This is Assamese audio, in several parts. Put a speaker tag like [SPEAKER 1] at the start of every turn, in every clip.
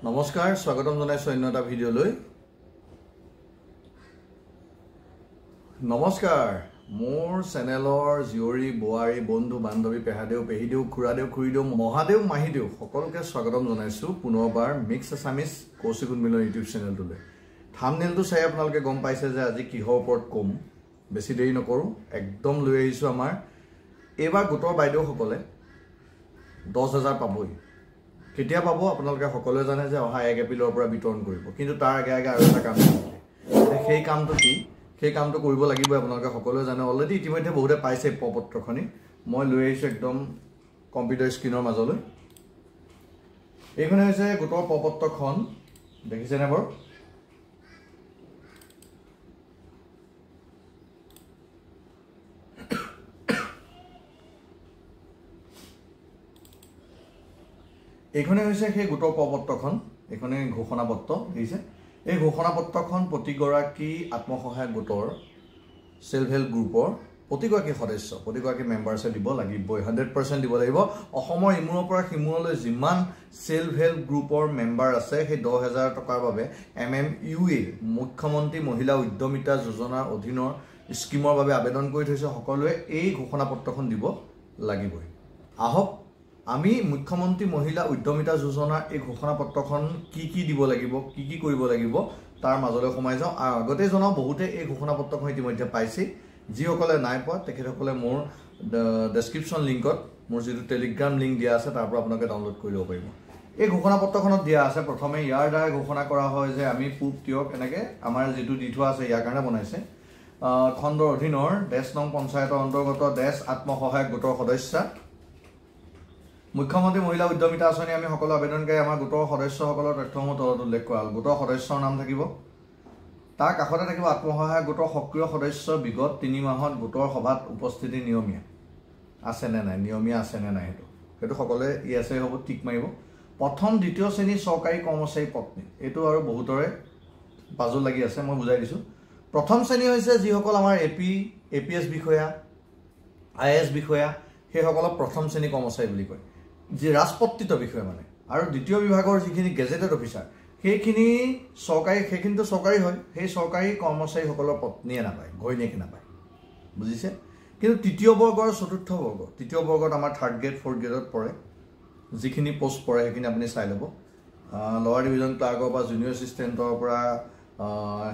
[SPEAKER 1] নমস্কাৰ স্বাগতম জনাইছো অন্য এটা ভিডিঅ'লৈ নমস্কাৰ মোৰ চেনেলৰ জিয়ৰী বোৱাৰী বন্ধু বান্ধৱী পেহাদেউ পেহিদেউ খুৰাদেউ খুৰীদেউ মহাদেউ মাহিদেউ সকলোকে স্বাগতম জনাইছো পুনৰবাৰ মিক্স আছামিজ কৌশিক উন্মিলন ইউটিউব চেনেলটোলৈ থাম্বনেইলটো চাই আপোনালোকে গম পাইছে যে আজি কিহৰ ওপৰত কম বেছি দেৰি নকৰো একদম লৈ আহিছো আমাৰ এবাৰ গোটৰ বাইদেউ সকলে 10000 পাবই কেতিয়া পাবো আপোনালোকে সকলোৱে জানে যে অহা 1 এপ্ৰিলৰ পৰা বিতৰণ কৰিব কিন্তু তাৰ আগে আগে আৰু এটা কাম আছে সেই কামটো কি সেই কামটো কৰিব লাগিব আপোনালোকে সকলোৱে জানে অলৰেডি ইতিমধ্যে বহুতে পাইছে পত্ৰখনি মই লৈ আহিছো একদম কম্পিউটাৰ স্ক্ৰিনৰ মাজলৈ এইখনে হৈছে গোটৰ পত্ৰখন দেখিছে নে বাৰু এইখনে হৈছে সেই গোটৰ পত্ৰখন এইখনে ঘোষণা পত্ৰ দিছে এই ঘোষণা পত্ৰখন প্ৰতিগৰাকী আত্মসহায়ক গোটৰ সেলফ হেল্প গ্ৰুপৰ প্ৰতিগৰাকী সদস্য প্ৰতিগৰাকী মেম্বাৰছে দিব লাগিব 100% দিব লাগিব অসমৰ ইমূৰৰ পৰা সিমূৰলৈ যিমান সেলফ হেল্প গ্ৰুপৰ মেম্বাৰ আছে সেই 10000 টকাৰ বাবে MMUA মুখ্যমন্ত্ৰী মহিলা উদ্যমিতা যোজনাৰ অধীনৰ স্কিমৰ বাবে আবেদন কৰি থৈছে সকলোৱে এই ঘোষণা পত্ৰখন দিব লাগিবই আহক আমি মুখ্যমন্ত্ৰী মহিলা উদ্যমিতা যোজনাৰ এই ঘোষণা পত্ৰখন কি দিব লাগিব কি কৰিব লাগিব তাৰ মাজলৈ সোমাই যাও আগতে জনাও বহুতে এই ঘোষণা পত্ৰখন ইতিমধ্যে পাইছে যিসকলে নাই পোৱা তেখেতসকলে মোৰ ডেসক্ৰিপচন লিংকত মোৰ যিটো টেলিগ্ৰাম লিংক দিয়া আছে তাৰ পৰা আপোনালোকে ডাউনলোড কৰি ল'ব পাৰিব এই ঘোষণা পত্ৰখনত দিয়া আছে প্ৰথমে ইয়াৰ দ্বাৰা ঘোষণা কৰা হয় যে আমি পূব তিয়ক এনেকে আমাৰ যিটো দি থোৱা আছে ইয়াৰ কাৰণে বনাইছে খণ্ডৰ অধীনৰ দেশ নং পঞ্চায়তৰ অন্তৰ্গত দেশ আত্মসহায়ক গোটৰ সদস্য মুখ্যমন্ত্ৰী মহিলা উদ্যমিতা আঁচনি আমি সকলো আবেদনকাৰী আমাৰ গোটৰ সদস্যসকলৰ তথ্যসমূহ তলত উল্লেখ কৰা হ'ল গোটৰ সদস্যৰ নাম থাকিব তাৰ কাষতে থাকিব আত্মসহায়ক গোটৰ সক্ৰিয় সদস্য বিগত 3 মাহত গোটৰ সভাত উপস্থিতি নিয়মীয়া আছে নে নাই নিয়মীয়া আছে নে নাই হেতু সকলোৱে ইয়েছে হ'ব টিক মাৰিব প্ৰথম দ্বিতীয় শ্ৰেণী চৰকাৰী কৰ্মচাৰী পত্নী এটো আৰু বহুতৰে পাজল লাগি আছে মই বুজাই দিছো প্ৰথম শ্ৰেণী হৈছে যিসকল আমাৰ APS বিষয়া IAS বিষয়া সেই সকলক প্ৰথম শ্ৰেণী কৰ্মচাৰী বুলি কয় যে ৰাজপত্ৰিত বিষয় মানে আৰু দ্বিতীয় বিভাগৰ যিখিনি গেজেটেড অফিচাৰ সেইখিনি চৰকাৰী সেইখিনিতো চৰকাৰী হয় সেই চৰকাৰী কৰ্মচাৰী সকলৰ পত্নীয়ে নাপায় ঘৈণীয়েকে নাপায় বুজিছে কিন্তু তৃতীয় বৰ্গৰ চতুৰ্থ বৰ্গ তৃতীয় বৰ্গত আমাৰ 3rd গ্ৰেড 4th গ্ৰেডত পৰে যিখিনি পোষ্ট পৰে সেইখিনি আপুনি চাই ল'ব লোৱাৰ ডিভিজন ক্লাৰ্কৰ পৰা জুনিয়ৰ এছিষ্টেণ্টৰ পৰা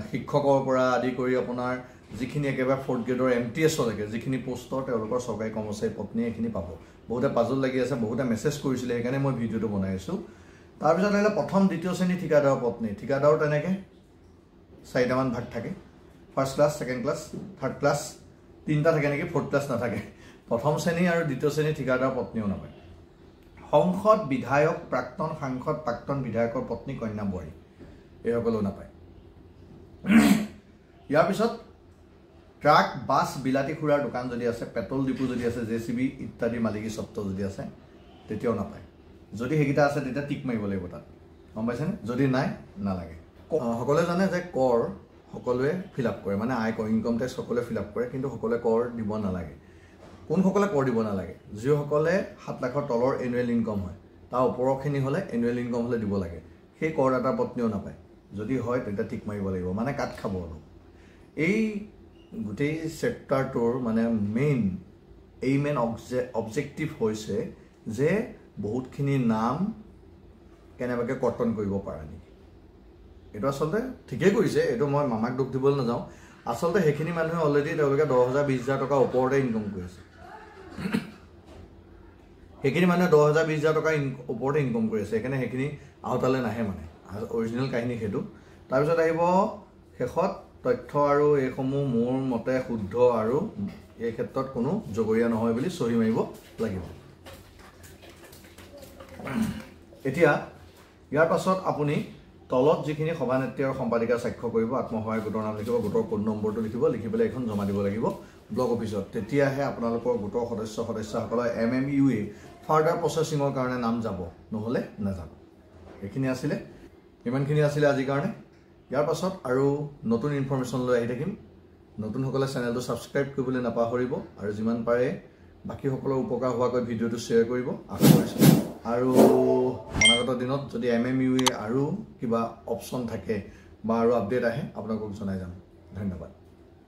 [SPEAKER 1] শিক্ষকৰ পৰা আদি কৰি আপোনাৰ যিখিনি একেবাৰে 4th গ্ৰেডৰ MTS লৈকে যিখিনি পোষ্টৰ তেওঁলোকৰ চৰকাৰী কৰ্মচাৰী পত্নী এখিনি পাব বহুতে পাজল লাগি আছে বহুতে মেছেজ কৰিছিলে সেইকাৰণে মই ভিডিওটো বনাইছো তাৰ পিছত আহিলে প্ৰথম দ্বিতীয় শ্ৰেণী ঠিকাদাৰ পত্নী ঠিকাদাৰ তেনেকে 4টামান ভাগ থাকে first class second class third class তিনটা থাকে নেকি ফৰ্থ ক্লাছ নাথাকে প্ৰথম শ্ৰেণী আৰু দ্বিতীয় শ্ৰেণী ঠিকাদাৰ পত্নীও নাপায় সংসদ বিধায়ক প্ৰাক্তন সাংসদ প্ৰাক্তন বিধায়কৰ পত্নী কন্যা বোৱাৰী এই সকলো নাপায় ইয়াৰ পিছত ট্ৰাক বাস বিলাতি খুৰাৰ দোকান যদি আছে পেট্ৰল ডিপু যদি আছে JCB ইত্যাদি মালিকী স্বত্ব যদি আছে তেতিয়াও নাপায় যদি হেগিটা আছে তেতিয়া টিক মাৰিব লাগিব তাত গম পাইছেনে যদি নাই নালাগে সকলোৱে জানে যে কৰ সকলোৱে ফিলআপ কৰে মানে আয়কৰ ইনকাম টেক্স সকলোৱে ফিলআপ কৰে কিন্তু সকলোৱে কৰ দিব নালাগে কোন সকলে কৰ দিব নালাগে যিসকলে 7 লাখৰ তলৰ এনুৱেল ইনকাম হয় তাৰ ওপৰখিনি হলে এনুৱেল ইনকাম হলে দিব লাগে সেই কৰদাতা পত্নীও নাপায় যদি হয় তেতিয়া টিক মাৰিব লাগিব মানে কাট খাব এই গোটেই সেক্টৰটোৰ মানে মেইন অবজেক্টিভ হৈছে যে বহুতখিনি নাম কেনেবাকে কৰ্তন কৰিব পাৰা নেকি এটো আসলে ঠিকই কৰিছে এটো মই মামাক দুখ দিবলৈ নাযাও আসলে হেখিনি মানুহে অলৰেডি তেওঁলোকে 10000 20000 টকা ওপৰতে ইনকাম কৰি আছে হেখিনি মানুহে 10000 20000 টকা ওপৰতে ইনকাম কৰি আছে এখানে হেখিনি আউটালে নাহে মানে অৰিজিনাল কাহিনী হেতু তাৰ পিছত আহিব শেষত তথ্য আৰু এইসমূহ মোৰ মতে শুদ্ধ আৰু এই ক্ষেত্ৰত কোনো জগৰীয়া নহয় বুলি সহি মাৰিব লাগিব এতিয়া ইয়াৰ পাছত আপুনি তলত যিখিনি সভানেত্ৰী আৰু সম্পাদিকা স্বাক্ষৰ কৰিব আত্মসহায়ক গোটৰ নাম লিখিব গোটৰ কোড নম্বৰটো লিখিব লিখি পেলাই এখন জমা দিব লাগিব ব্লক অফিচত তেতিয়াহে আপোনালোকৰ গোটৰ সদস্যসকলৰ MMUA ফাৰ্ডাৰ প্ৰসেসিংৰ কাৰণে নাম যাব নহলে নাযাব এইখিনি আছিল ইমানখিনি আছিল আজিৰ কাৰণে ইয়াৰ পাছত আৰু নতুন ইনফৰমেশন লৈ আহি থাকিম নতুন সকলে চেনেলটো সাবস্ক্ৰাইব কৰিবলৈ নাপাহৰিব আৰু যিমান পাৰে বাকি সকলৰ উপকাৰ হোৱাকৈ ভিডিওটো শ্বেয়াৰ কৰিব আশা কৰিছো আৰু অনাগত দিনত যদি MMUA আৰু কিবা অপশ্যন থাকে বা আৰু আপডেট আহে আপোনালোকক জনাই যাম। ধন্যবাদ।